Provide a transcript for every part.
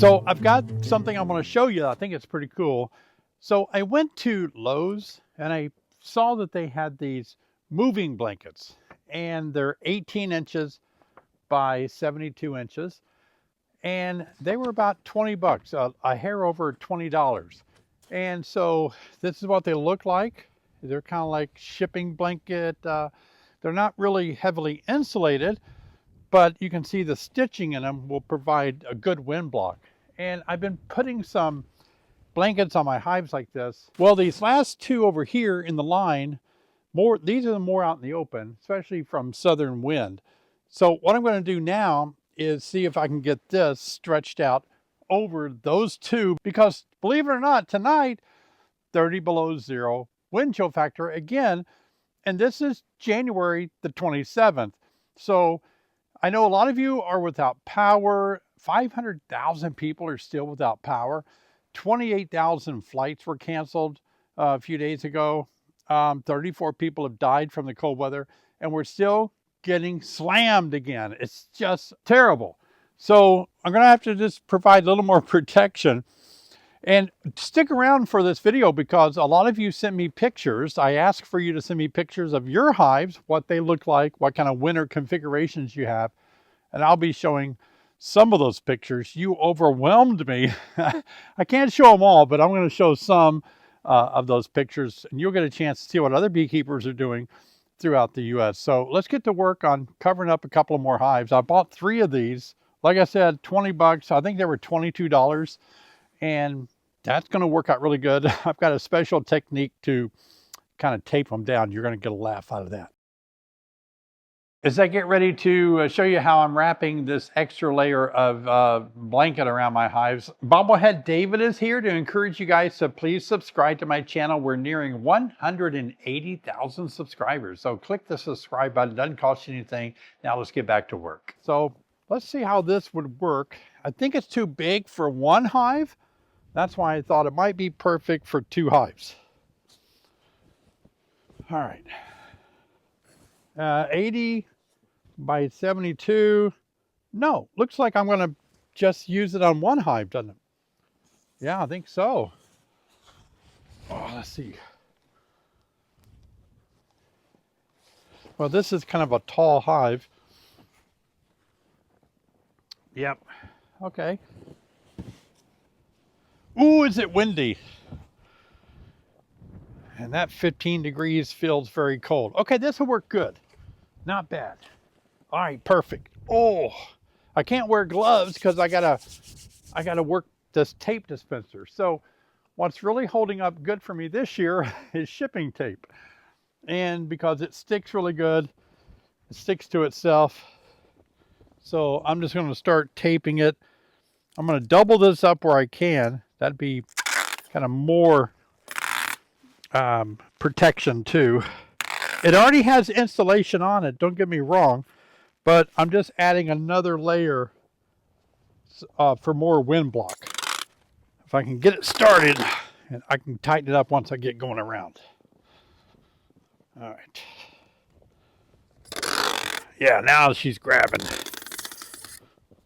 So I've got something I want to show you. I think it's pretty cool. So I went to Lowe's and I saw that they had these moving blankets, and they're 18 inches by 72 inches. And they were about 20 bucks, a hair over $20. And so this is what they look like. They're kind of like shipping blanket. They're not really heavily insulated, but you can see the stitching in them will provide a good wind block. And I've been putting some blankets on my hives like this. Well, these last two over here in the line, these are the more out in the open, especially from southern wind. So what I'm going to do now is see if I can get this stretched out over those two, because believe it or not, tonight 30 below zero wind chill factor again, and this is January the 27th. So I know a lot of you are without power. 500,000 people are still without power. 28,000 flights were canceled a few days ago. 34 people have died from the cold weather, and we're still getting slammed again. It's just terrible. So I'm going to have to just provide a little more protection. And stick around for this video, because a lot of you sent me pictures. I asked for you to send me pictures of your hives, what they look like, what kind of winter configurations you have. And I'll be showing some of those pictures. You overwhelmed me. I can't show them all, but I'm going to show some of those pictures, and you'll get a chance to see what other beekeepers are doing throughout the US. So let's get to work on covering up a couple of more hives. I bought 3 of these. Like I said, 20 bucks. I think they were $22. And that's going to work out really good. I've got a special technique to kind of tape them down. You're going to get a laugh out of that. As I get ready to show you how I'm wrapping this extra layer of blanket around my hives, Bobblehead David is here to encourage you guys to please subscribe to my channel. We're nearing 180,000 subscribers. So click the subscribe button. It doesn't cost you anything. Now let's get back to work. So let's see how this would work. I think it's too big for one hive. That's why I thought it might be perfect for 2 hives. All right. 80 by 72. No, looks like I'm going to just use it on one hive, doesn't it? Yeah, I think so. Oh, let's see. Well, this is kind of a tall hive. Yep. Okay. Ooh, is it windy? And that 15 degrees feels very cold. Okay, this will work good. Not bad. All right, perfect. Oh, I can't wear gloves because I gotta work this tape dispenser. So what's really holding up good for me this year is shipping tape. And because it sticks really good, it sticks to itself. So I'm just gonna start taping it. I'm gonna double this up where I can. That'd be kind of more protection too. It already has insulation on it, don't get me wrong, but I'm just adding another layer for more wind block. If I can get it started, and I can tighten it up once I get going around. All right. Yeah, now she's grabbing.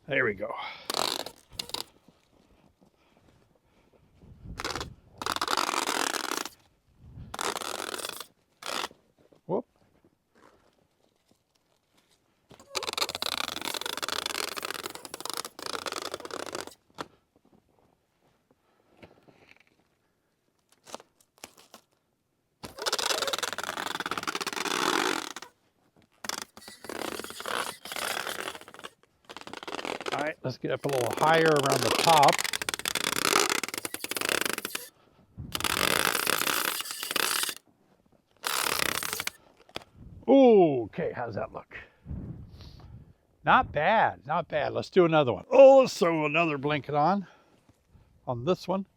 There we go. Whoop. All right, let's get up a little higher around the top. Okay, how's that look? Not bad, not bad. Let's do another one. Oh, let's throw another blanket on this one.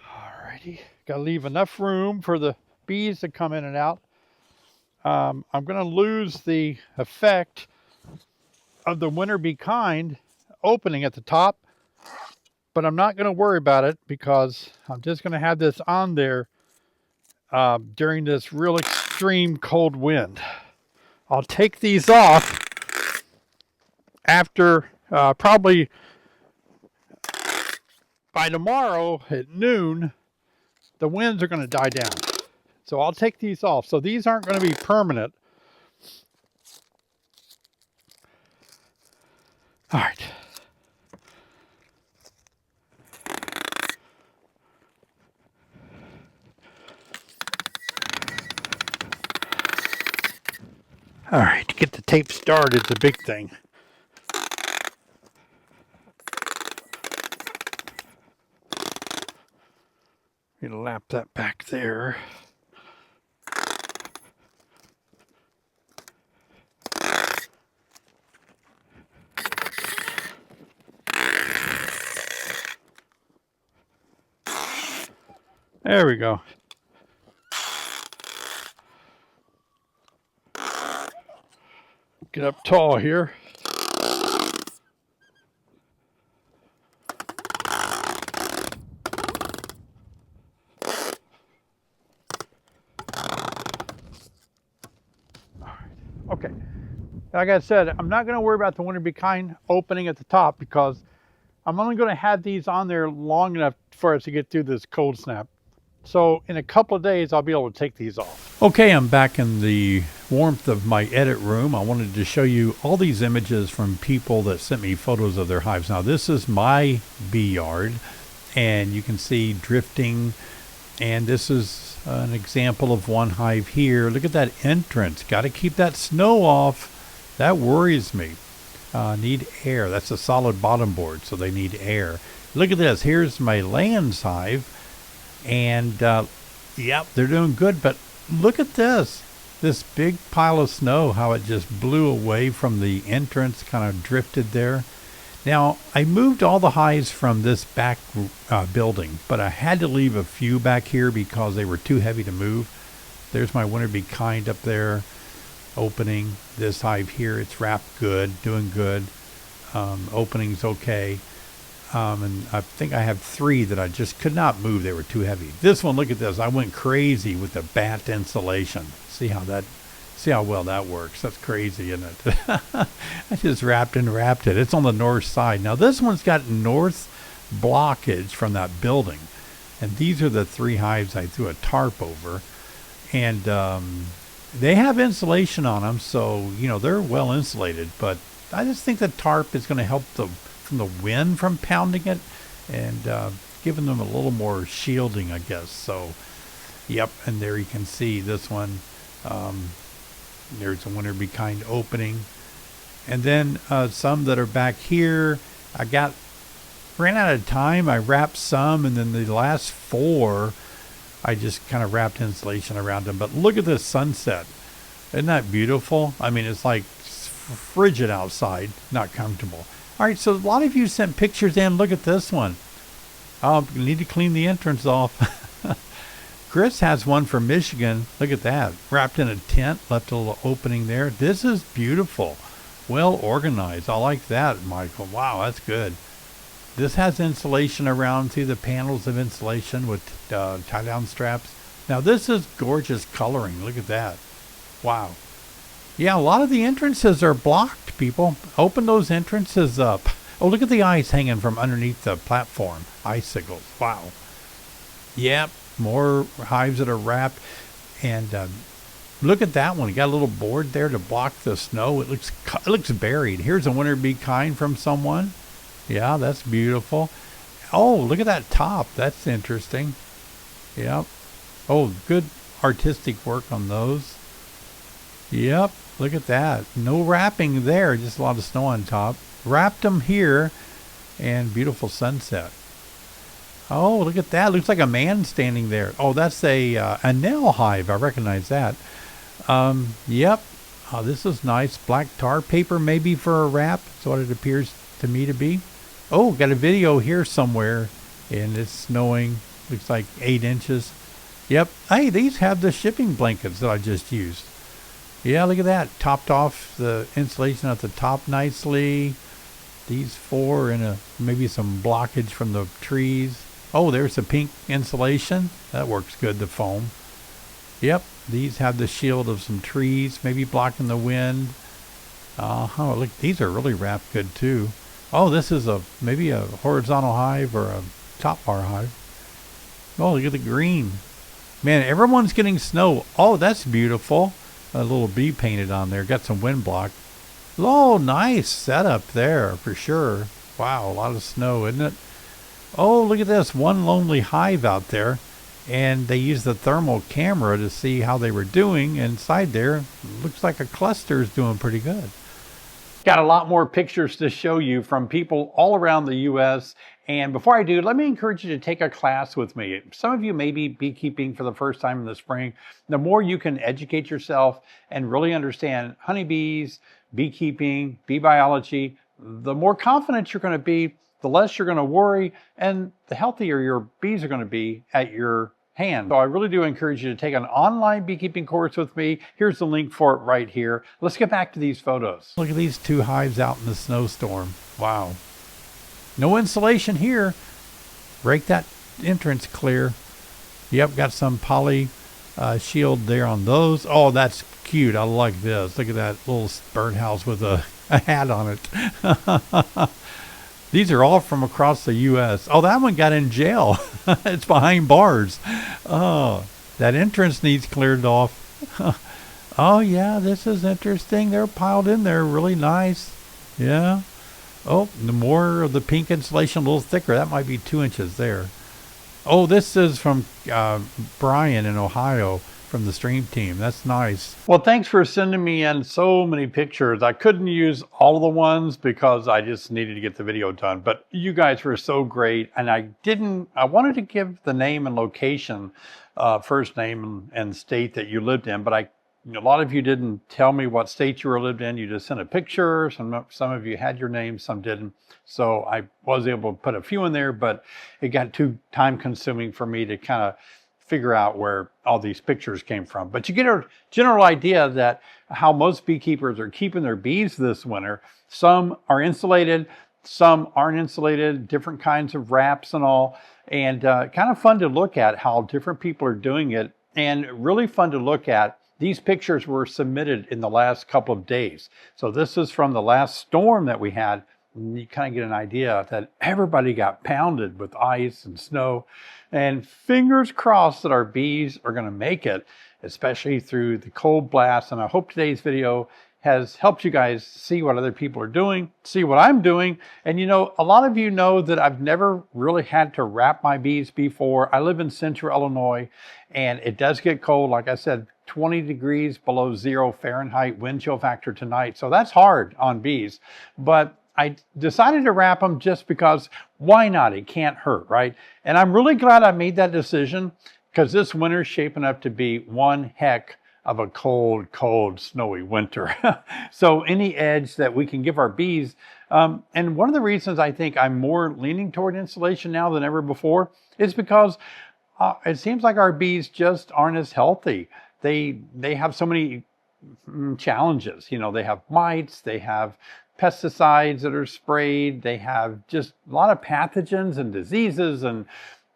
Alrighty, gotta leave enough room for the bees to come in and out. I'm gonna lose the effect of the winter bee kind opening at the top, but I'm not gonna worry about it because I'm just gonna have this on there during this real extreme cold wind. I'll take these off after probably by tomorrow at noon, the winds are going to die down. So I'll take these off. So these aren't going to be permanent. All right. All right, to get the tape started is a big thing. You lap that back there. There we go. Get up tall here. Okay, like I said, I'm not going to worry about the winter behind opening at the top because I'm only going to have these on there long enough for us to get through this cold snap. So in a couple of days, I'll be able to take these off. Okay, I'm back in the warmth of my edit room. I wanted to show you all these images from people that sent me photos of their hives. Now, this is my bee yard, and you can see drifting, and this is an example of one hive here. Look at that entrance. Got to keep that snow off. That worries me. Need air. That's a solid bottom board, so they need air. Look at this. Here's my Lands hive. And yep, they're doing good, but look at this big pile of snow, how it just blew away from the entrance, kind of drifted there. Now, I moved all the hives from this back building, but I had to leave a few back here because they were too heavy to move. There's my winter bee kind up there opening. This hive here, it's wrapped good, doing good. Opening's okay. And I think I have 3 that I just could not move. They were too heavy. This one, look at this. I went crazy with the bat insulation. See how well that works. That's crazy, isn't it? I just wrapped it. It's on the north side. Now this one's got north blockage from that building. And these are the 3 hives I threw a tarp over. And they have insulation on them, so, you know, they're well insulated. But I just think the tarp is going to help from the wind from pounding it and giving them a little more shielding, I guess. So yep, and there you can see this one. There's a winter bee kind opening, and then some that are back here. I ran out of time. I wrapped some, and then the last 4 I just kind of wrapped insulation around them. But look at this sunset. Isn't that beautiful? I mean, it's like frigid outside, not comfortable. All right, so a lot of you sent pictures in. Look at this one. Oh, need to clean the entrance off. Chris has one from Michigan. Look at that. Wrapped in a tent, left a little opening there. This is beautiful. Well organized. I like that, Michael. Wow, that's good. This has insulation around, see the panels of insulation with tie-down straps. Now, this is gorgeous coloring. Look at that. Wow. Yeah, a lot of the entrances are blocked, people. Open those entrances up. Oh, look at the ice hanging from underneath the platform. Icicles. Wow. Yep, more hives that are wrapped. And look at that one. You got a little board there to block the snow. It looks buried. Here's a winter bee kind from someone. Yeah, that's beautiful. Oh, look at that top. That's interesting. Yep. Oh, good artistic work on those. Yep. Look at that. No wrapping there, just a lot of snow on top. Wrapped them here, and beautiful sunset. Oh, look at that. Looks like a man standing there. Oh, that's a nail hive. I recognize that. Yep. Oh, this is nice. Black tar paper maybe for a wrap. That's what it appears to me to be. Oh, got a video here somewhere, and it's snowing. Looks like 8 inches. Yep. Hey, these have the shipping blankets that I just used. Yeah, look at that. Topped off the insulation at the top nicely. These 4 in maybe some blockage from the trees. Oh, there's the pink insulation. That works good, the foam. Yep, these have the shield of some trees, maybe blocking the wind. Uh-huh. Look, these are really wrapped good too. Oh, this is maybe a horizontal hive or a top bar hive. Oh, look at the green. Man, everyone's getting snow. Oh, that's beautiful. A little bee painted on there. Got some wind block. Oh, nice setup there for sure. Wow, a lot of snow, isn't it? Oh, look at this. One lonely hive out there. And they used the thermal camera to see how they were doing inside there. Looks like a cluster is doing pretty good. Got a lot more pictures to show you from people all around the U.S. And before I do, let me encourage you to take a class with me. Some of you may be beekeeping for the first time in the spring. The more you can educate yourself and really understand honeybees, beekeeping, bee biology, the more confident you're going to be, the less you're going to worry, and the healthier your bees are going to be at your hand. So I really do encourage you to take an online beekeeping course with me. Here's the link for it right here. Let's get back to these photos. Look at these two hives out in the snowstorm. Wow. No insulation here. Break that entrance clear. Yep, got some poly shield there on those. Oh, that's cute. I like this. Look at that little birdhouse with a hat on it. These are all from across the U.S. Oh, that one got in jail. It's behind bars. Oh, that entrance needs cleared off. Oh, yeah, this is interesting. They're piled in there really nice. Yeah. Oh, the more of the pink insulation, a little thicker. That might be 2 inches there. Oh, this is from Brian in Ohio from the stream team. That's nice. Well, thanks for sending me in so many pictures. I couldn't use all of the ones because I just needed to get the video done, but you guys were so great. And I wanted to give the name and location, first name and state that you lived in, but a lot of you didn't tell me what state you lived in. You just sent a picture. Some of you had your name, some didn't. So I was able to put a few in there, but it got too time consuming for me to kind of figure out where all these pictures came from. But you get a general idea that how most beekeepers are keeping their bees this winter. Some are insulated, some aren't insulated, different kinds of wraps and all. And kind of fun to look at how different people are doing it, and really fun to look at. These pictures were submitted in the last couple of days. So this is from the last storm that we had. And you kind of get an idea that everybody got pounded with ice and snow. And fingers crossed that our bees are going to make it, especially through the cold blast. And I hope today's video has helped you guys see what other people are doing, see what I'm doing. And a lot of you know that I've never really had to wrap my bees before. I live in central Illinois, and it does get cold. Like I said, 20 degrees below 0 Fahrenheit wind chill factor tonight. So that's hard on bees. But I decided to wrap them just because why not? It can't hurt, right? And I'm really glad I made that decision, because this winter's shaping up to be one heck of a cold, cold, snowy winter. So any edge that we can give our bees, and one of the reasons I think I'm more leaning toward insulation now than ever before is because it seems like our bees just aren't as healthy. They have so many challenges. They have mites, they have pesticides that are sprayed, they have just a lot of pathogens and diseases and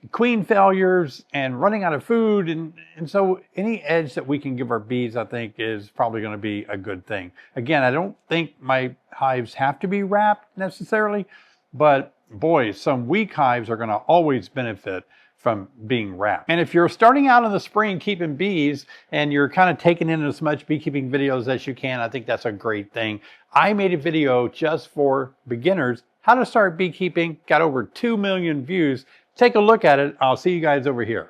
queen failures and running out of food. And so any edge that we can give our bees, I think, is probably going to be a good thing. Again, I don't think my hives have to be wrapped necessarily, but boy, some weak hives are going to always benefit from being wrapped. And if you're starting out in the spring keeping bees and you're kind of taking in as much beekeeping videos as you can, I think that's a great thing. I made a video just for beginners, how to start beekeeping, got over 2 million views. Take a look at it. I'll see you guys over here.